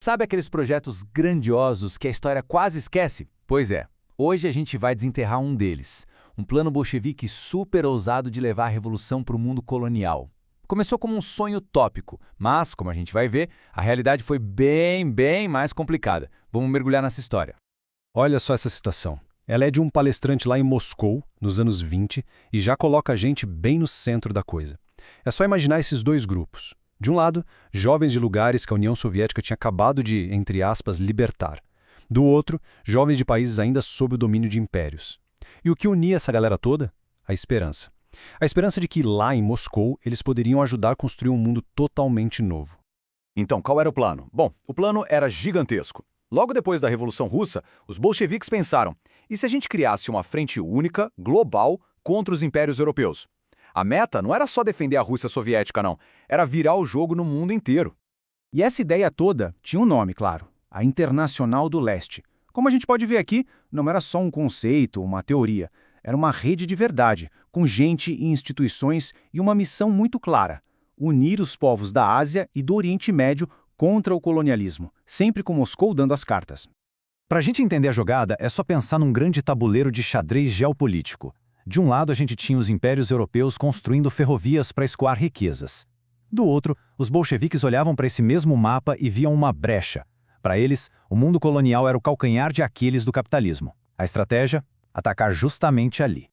Sabe aqueles projetos grandiosos que a história quase esquece? Pois é, hoje a gente vai desenterrar um deles. Um plano bolchevique super ousado de levar a revolução para o mundo colonial. Começou como um sonho utópico, mas, como a gente vai ver, a realidade foi bem mais complicada. Vamos mergulhar nessa história. Olha só essa situação. Ela é de um palestrante lá em Moscou, nos anos 20, e já coloca a gente bem no centro da coisa. É só imaginar esses dois grupos. De um lado, jovens de lugares que a União Soviética tinha acabado de, entre aspas, libertar. Do outro, jovens de países ainda sob o domínio de impérios. E o que unia essa galera toda? A esperança. A esperança de que lá em Moscou eles poderiam ajudar a construir um mundo totalmente novo. Então, qual era o plano? Bom, o plano era gigantesco. Logo depois da Revolução Russa, os bolcheviques pensaram, e se a gente criasse uma frente única, global, contra os impérios europeus? A meta não era só defender a Rússia soviética, não. Era virar o jogo no mundo inteiro. E essa ideia toda tinha um nome, claro, a Internacional do Leste. Como a gente pode ver aqui, não era só um conceito, uma teoria. Era uma rede de verdade, com gente e instituições e uma missão muito clara: unir os povos da Ásia e do Oriente Médio contra o colonialismo, sempre com Moscou dando as cartas. Para a gente entender a jogada, é só pensar num grande tabuleiro de xadrez geopolítico. De um lado, a gente tinha os impérios europeus construindo ferrovias para escoar riquezas. Do outro, os bolcheviques olhavam para esse mesmo mapa e viam uma brecha. Para eles, o mundo colonial era o calcanhar de Aquiles do capitalismo. A estratégia? Atacar justamente ali.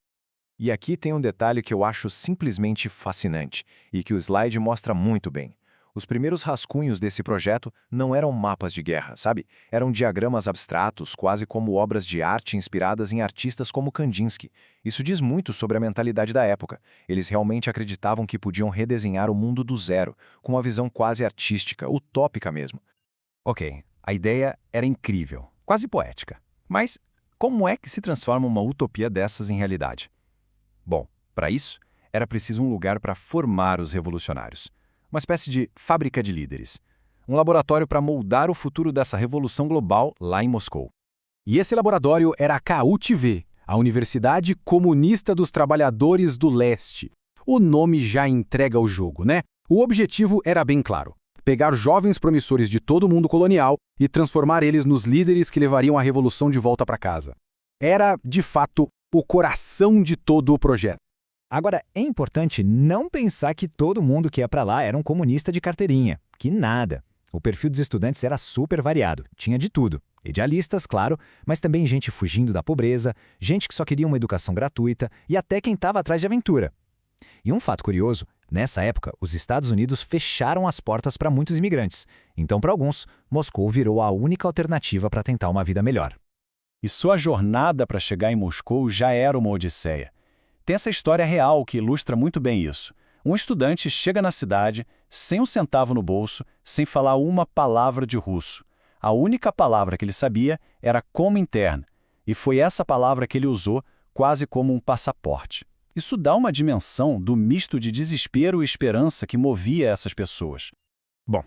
E aqui tem um detalhe que eu acho simplesmente fascinante e que o slide mostra muito bem. Os primeiros rascunhos desse projeto não eram mapas de guerra, sabe? Eram diagramas abstratos, quase como obras de arte inspiradas em artistas como Kandinsky. Isso diz muito sobre a mentalidade da época. Eles realmente acreditavam que podiam redesenhar o mundo do zero, com uma visão quase artística, utópica mesmo. Ok, a ideia era incrível, quase poética. Mas como é que se transforma uma utopia dessas em realidade? Bom, para isso, era preciso um lugar para formar os revolucionários. Uma espécie de fábrica de líderes. Um laboratório para moldar o futuro dessa revolução global lá em Moscou. E esse laboratório era a KUTV, a Universidade Comunista dos Trabalhadores do Leste. O nome já entrega o jogo, né? O objetivo era bem claro: pegar jovens promissores de todo o mundo colonial e transformar eles nos líderes que levariam a revolução de volta para casa. Era, de fato, o coração de todo o projeto. Agora, é importante não pensar que todo mundo que ia para lá era um comunista de carteirinha. Que nada. O perfil dos estudantes era super variado, tinha de tudo. Idealistas, claro, mas também gente fugindo da pobreza, gente que só queria uma educação gratuita e até quem estava atrás de aventura. E um fato curioso, nessa época, os Estados Unidos fecharam as portas para muitos imigrantes. Então, para alguns, Moscou virou a única alternativa para tentar uma vida melhor. E sua jornada para chegar em Moscou já era uma odisseia. Tem essa história real que ilustra muito bem isso. Um estudante chega na cidade, sem um centavo no bolso, sem falar uma palavra de russo. A única palavra que ele sabia era Komintern, e foi essa palavra que ele usou quase como um passaporte. Isso dá uma dimensão do misto de desespero e esperança que movia essas pessoas. Bom,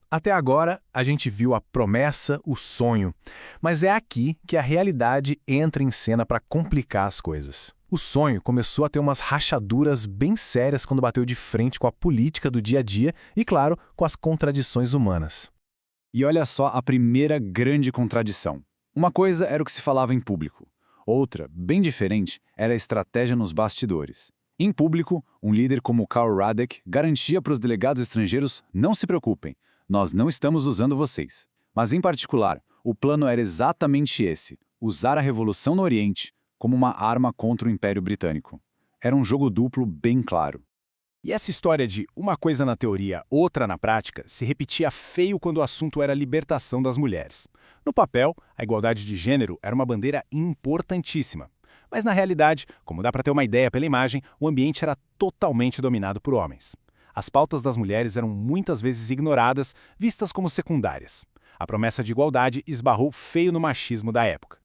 até agora a gente viu a promessa, o sonho, mas é aqui que a realidade entra em cena para complicar as coisas. O sonho começou a ter umas rachaduras bem sérias quando bateu de frente com a política do dia a dia e, claro, com as contradições humanas. E olha só a primeira grande contradição. Uma coisa era o que se falava em público. Outra, bem diferente, era a estratégia nos bastidores. Em público, um líder como Karl Radek garantia para os delegados estrangeiros: não se preocupem, nós não estamos usando vocês. Mas, em particular, o plano era exatamente esse: usar a Revolução no Oriente como uma arma contra o Império Britânico. Era um jogo duplo bem claro. E essa história de uma coisa na teoria, outra na prática, se repetia feio quando o assunto era a libertação das mulheres. No papel, a igualdade de gênero era uma bandeira importantíssima. Mas na realidade, como dá para ter uma ideia pela imagem, o ambiente era totalmente dominado por homens. As pautas das mulheres eram muitas vezes ignoradas, vistas como secundárias. A promessa de igualdade esbarrou feio no machismo da época.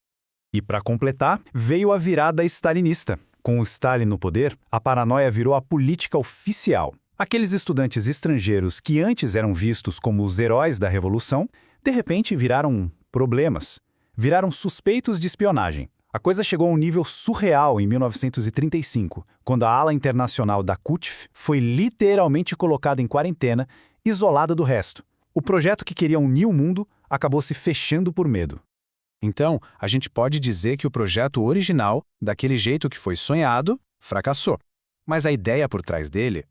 E para completar, veio a virada stalinista. Com o Stalin no poder, a paranoia virou a política oficial. Aqueles estudantes estrangeiros que antes eram vistos como os heróis da revolução, de repente viraram problemas. Viraram suspeitos de espionagem. A coisa chegou a um nível surreal em 1935, quando a ala internacional da KUTV foi literalmente colocada em quarentena, isolada do resto. O projeto que queria unir o mundo acabou se fechando por medo. Então, a gente pode dizer que o projeto original, daquele jeito que foi sonhado, fracassou. Mas a ideia por trás dele,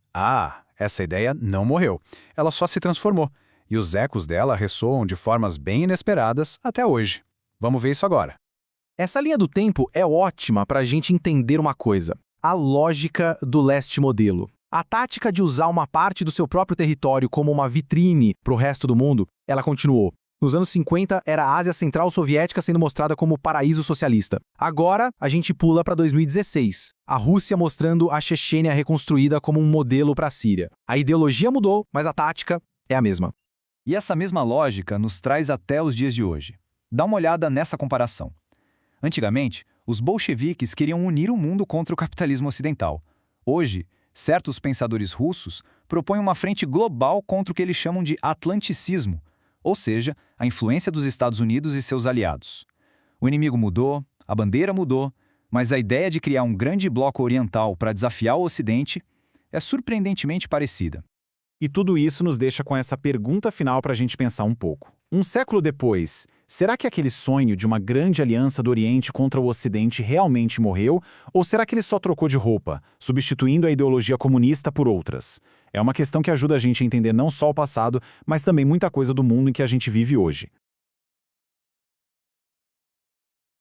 essa ideia não morreu. Ela só se transformou. E os ecos dela ressoam de formas bem inesperadas até hoje. Vamos ver isso agora. Essa linha do tempo é ótima para a gente entender uma coisa: a lógica do leste modelo. A tática de usar uma parte do seu próprio território como uma vitrine para o resto do mundo, ela continuou. Nos anos 50, era a Ásia Central Soviética sendo mostrada como paraíso socialista. Agora, a gente pula para 2016. A Rússia mostrando a Chechênia reconstruída como um modelo para a Síria. A ideologia mudou, mas a tática é a mesma. E essa mesma lógica nos traz até os dias de hoje. Dá uma olhada nessa comparação. Antigamente, os bolcheviques queriam unir o mundo contra o capitalismo ocidental. Hoje, certos pensadores russos propõem uma frente global contra o que eles chamam de atlanticismo, ou seja, a influência dos Estados Unidos e seus aliados. O inimigo mudou, a bandeira mudou, mas a ideia de criar um grande bloco oriental para desafiar o Ocidente é surpreendentemente parecida. E tudo isso nos deixa com essa pergunta final para a gente pensar um pouco. Um século depois, será que aquele sonho de uma grande aliança do Oriente contra o Ocidente realmente morreu? Ou será que ele só trocou de roupa, substituindo a ideologia comunista por outras? É uma questão que ajuda a gente a entender não só o passado, mas também muita coisa do mundo em que a gente vive hoje.